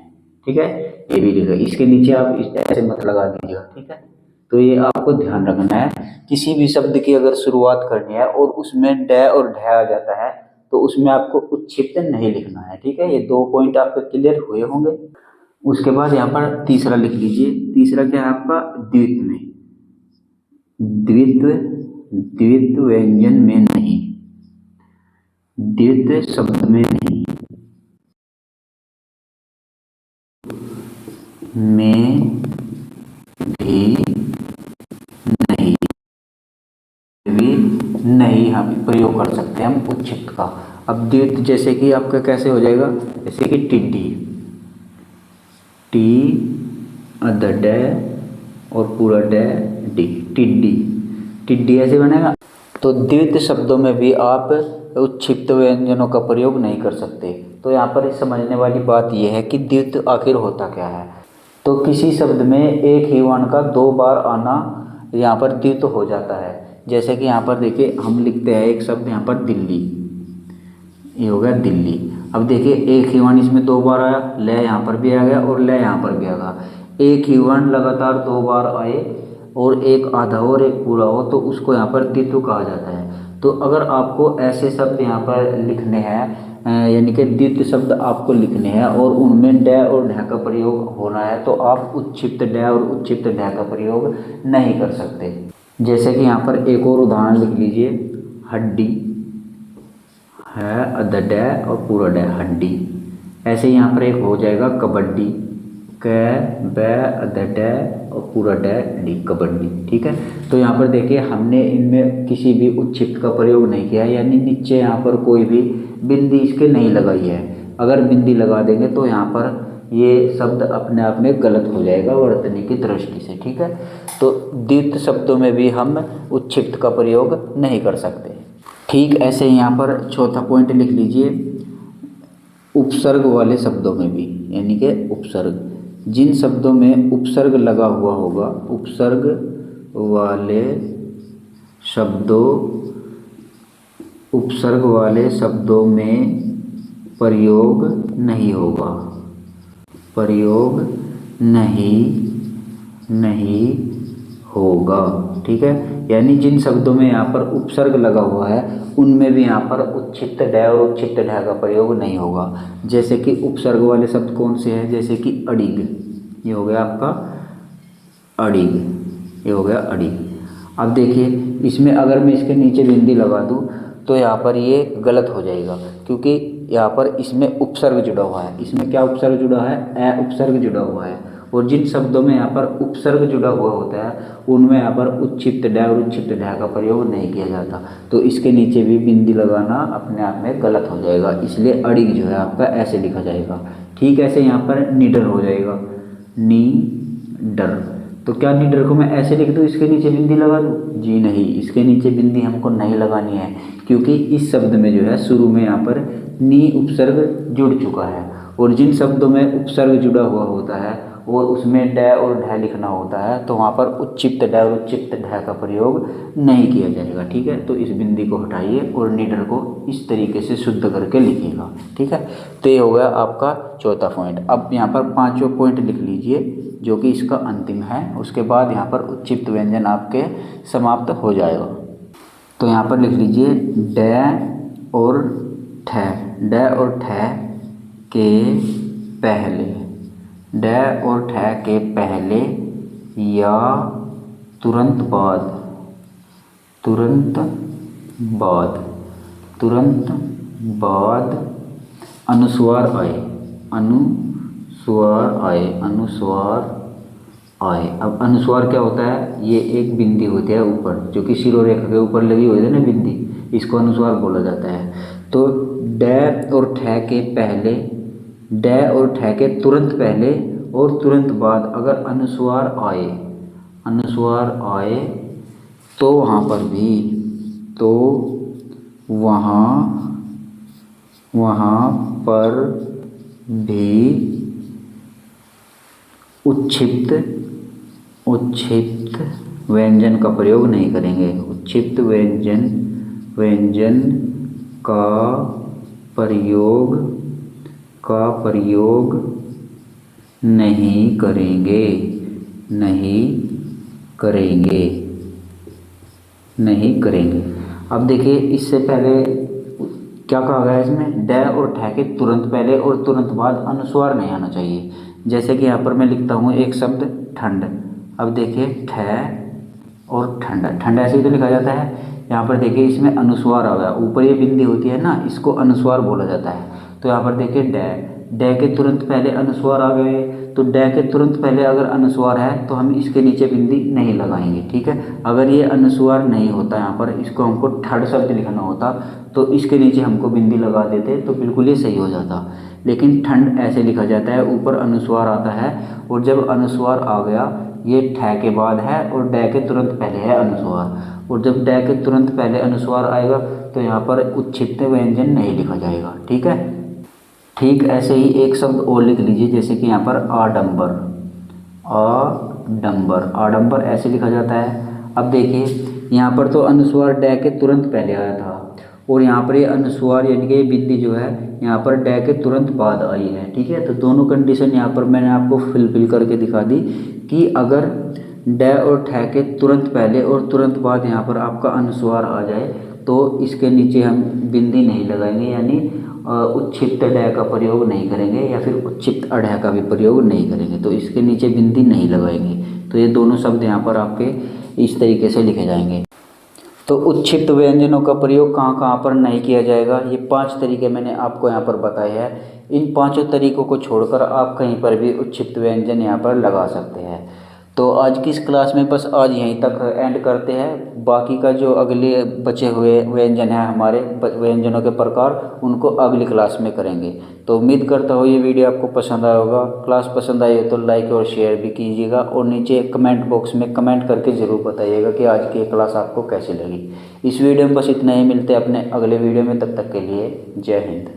ठीक है, ये भी लिखा, इसके नीचे आप ऐसे मत लगा दीजिएगा। ठीक है, तो ये आपको ध्यान रखना है। किसी भी शब्द की अगर शुरुआत करनी है और उसमें ड और ढ आ जाता है तो उसमें आपको उच्चित नहीं लिखना है। ठीक है, ये 2 पॉइंट आपके क्लियर हुए होंगे। उसके बाद यहाँ पर तीसरा लिख लीजिए। तीसरा क्या है आपका, द्वित में, द्वित व्यंजन में नहीं, द्वित शब्द में नहीं, में भी नहीं हम प्रयोग कर सकते हम उच्चित का। अब द्वित जैसे कि आपका कैसे हो जाएगा, जैसे कि टिड्डी, ड और पूरा डी, टिड्डी, टिड्डी ऐसे बनेगा। तो द्वित शब्दों में भी आप उच्छिक्त व्यंजनों का प्रयोग नहीं कर सकते। तो यहाँ पर समझने वाली बात यह है कि द्वित आखिर होता क्या है। तो किसी शब्द में एक ही वर्ण का 2 बार आना यहाँ पर द्वित हो जाता है। जैसे कि यहाँ पर देखिए हम लिखते हैं एक शब्द यहाँ पर दिल्ली, ये हो गया दिल्ली। अब देखिए एक ही वर्ण इसमें 2 बार आया, ल यहाँ पर भी आ गया और ल यहाँ पर भी आ गया। एक ही वर्ण लगातार 2 बार आए और एक आधा और एक पूरा हो तो उसको यहाँ पर द्वित्व कहा जाता है। तो अगर आपको ऐसे शब्द यहाँ पर लिखने हैं, यानी कि द्वित्व शब्द आपको लिखने हैं और उनमें ड और ढ का प्रयोग होना है, तो आप उच्छित ड और उच्छित ढ का प्रयोग नहीं कर सकते। जैसे कि यहाँ पर एक और उदाहरण लिख लीजिए, हड्डी है, द ड और पूरा ड, हड्डी। ऐसे ही यहाँ पर एक हो जाएगा कबड्डी, क ब द ड और पूरा ड डी, कबड्डी। ठीक है, तो यहाँ पर देखिए हमने इनमें किसी भी उच्छित का प्रयोग नहीं किया है, यानी नीचे यहाँ पर कोई भी बिंदी इसके नहीं लगाई है। अगर बिंदी लगा देंगे तो यहाँ पर ये शब्द अपने आप में गलत हो जाएगा वर्तनी की दृष्टि से। ठीक है, तो द्वित शब्दों में भी हम उच्छित का प्रयोग नहीं कर सकते। ठीक ऐसे यहाँ पर चौथा पॉइंट लिख लीजिए, उपसर्ग वाले शब्दों में भी, यानी कि उपसर्ग, जिन शब्दों में उपसर्ग लगा हुआ होगा, उपसर्ग वाले शब्दों उपसर्ग वाले शब्दों में प्रयोग नहीं होगा, प्रयोग नहीं होगा। ठीक है, यानी जिन शब्दों में यहाँ पर उपसर्ग लगा हुआ है उनमें भी यहाँ पर उच्छित्त ड और उच्छित्त ढ का प्रयोग नहीं होगा। जैसे कि उपसर्ग वाले शब्द कौन से हैं, जैसे कि अड़िग, ये हो गया आपका अड़िग, ये हो गया अड़िग। अब देखिए इसमें अगर मैं इसके नीचे बिंदी लगा दूँ तो यहाँ पर ये गलत हो जाएगा, क्योंकि यहाँ पर इसमें उपसर्ग जुड़ा हुआ है। इसमें क्या उपसर्ग जुड़ा है, ए उपसर्ग जुड़ा हुआ है। और जिन शब्दों में यहाँ पर उपसर्ग जुड़ा हुआ होता है उनमें यहाँ पर उच्छित्त ड और उच्छित्त ढ का प्रयोग नहीं किया जाता, तो इसके नीचे भी बिंदी लगाना अपने आप में गलत हो जाएगा। इसलिए अड़िग जो है आपका ऐसे लिखा जाएगा। ठीक ऐसे यहाँ पर निडर हो जाएगा, नी डर। तो क्या निडर को मैं ऐसे लिख दूँ, इसके नीचे बिंदी लगा दूँ? जी नहीं, इसके नीचे बिंदी हमको नहीं लगानी है, क्योंकि इस शब्द में जो है शुरू में यहाँ पर नी उपसर्ग जुड़ चुका है। और जिन शब्दों में उपसर्ग जुड़ा हुआ होता है और उसमें ड और ढ लिखना होता है तो वहाँ पर उच्चित्त ड और उच्चित्त ढ का प्रयोग नहीं किया जाएगा। ठीक है, तो इस बिंदी को हटाइए और निडर को इस तरीके से शुद्ध करके लिखिएगा। ठीक है, तो ये हो गया आपका चौथा पॉइंट। अब यहाँ पर पांचवा पॉइंट लिख लीजिए जो कि इसका अंतिम है, उसके बाद यहाँ पर उच्चित्त व्यंजन आपके समाप्त हो जाएगा। तो यहाँ पर लिख लीजिए ड और ठ, ड और ठ के पहले, ड और ठ के पहले या तुरंत बाद, तुरंत बाद, तुरंत बाद अनुस्वार आए, अनुस्वार आए, अनुस्वार आए। अब अनुस्वार क्या होता है, ये एक बिंदी होती है ऊपर, जो कि शिरोरेखा के ऊपर लगी हुई है ना बिंदी, इसको अनुस्वार बोला जाता है। तो ड और ठ के पहले, ड और ठ के तुरंत पहले और तुरंत बाद अगर अनुस्वार आए, अनुस्वार आए तो वहाँ पर भी, तो वहाँ पर भी उच्छित्त व्यंजन का प्रयोग नहीं करेंगे, उच्छित्त व्यंजन का प्रयोग नहीं करेंगे, नहीं करेंगे। अब देखिए इससे पहले क्या कहा गया है इसमें, ड और ठ के तुरंत पहले और तुरंत बाद अनुस्वार नहीं आना चाहिए। जैसे कि यहाँ पर मैं लिखता हूँ एक शब्द ठंड, अब देखिए ठ और ठंड, ठंड ऐसे ही तो लिखा जाता है। यहाँ पर देखिए इसमें अनुस्वार आ गया, ऊपर ये बिंदी होती है ना, इसको अनुस्वार बोला जाता है। तो यहाँ पर देखिए ड के तुरंत पहले अनुस्वार आ गए, तो ड के तुरंत पहले अगर अनुस्वार है तो हम इसके नीचे बिंदी नहीं लगाएंगे। ठीक है, अगर ये अनुस्वार नहीं होता यहाँ पर, इसको हमको ठड शब्द लिखना होता तो इसके नीचे हमको बिंदी लगा देते तो बिल्कुल ये सही हो जाता। लेकिन ठंड ऐसे लिखा जाता है, ऊपर अनुस्वार आता है, और जब अनुस्वार आ गया ये ठ के बाद है और ड के तुरंत पहले है अनुस्वार, और जब ड के तुरंत पहले अनुस्वार आएगा तो यहाँ पर उच्छित्त व्यंजन नहीं लिखा जाएगा। ठीक है, ठीक ऐसे ही एक शब्द और लिख लीजिए, जैसे कि यहाँ पर आडंबर, आडंबर, आडंबर ऐसे लिखा जाता है। अब देखिए यहाँ पर तो अनुस्वार ड के तुरंत पहले आया था और यहाँ पर ये अनुस्वार यानी कि ये बिंदी जो है यहाँ पर ड के तुरंत बाद आई है। ठीक है, तो दोनों कंडीशन यहाँ पर मैंने आपको फिल करके दिखा दी कि अगर ड और ठ के तुरंत पहले और तुरंत बाद यहाँ पर आपका अनुस्वार आ जाए तो इसके नीचे हम बिंदी नहीं लगाएंगे, यानी उच्छित्त ड का प्रयोग नहीं करेंगे या फिर उच्छित्त अढ़ का भी प्रयोग नहीं करेंगे, तो इसके नीचे बिंदी नहीं लगाएंगे। तो ये दोनों शब्द यहाँ पर आपके इस तरीके से लिखे जाएंगे। तो उच्छित्त व्यंजनों का प्रयोग कहाँ कहाँ पर नहीं किया जाएगा, ये 5 तरीके मैंने आपको यहाँ पर बताए हैं। इन 5 तरीकों को छोड़कर आप कहीं पर भी उच्छित्त व्यंजन यहाँ पर लगा सकते हैं। तो आज की इस क्लास में बस आज यहीं तक एंड करते हैं। बाकी का जो अगले बचे हुए व्यंजन हैं हमारे व्यंजनों के प्रकार, उनको अगली क्लास में करेंगे। तो उम्मीद करता हूँ ये वीडियो आपको पसंद आया होगा। क्लास पसंद आई हो तो लाइक और शेयर भी कीजिएगा और नीचे कमेंट बॉक्स में कमेंट करके ज़रूर बताइएगा कि आज की ये क्लास आपको कैसी लगी। इस वीडियो में बस इतना ही, मिलते हैं अपने अगले वीडियो में, तब तक के लिए जय हिंद।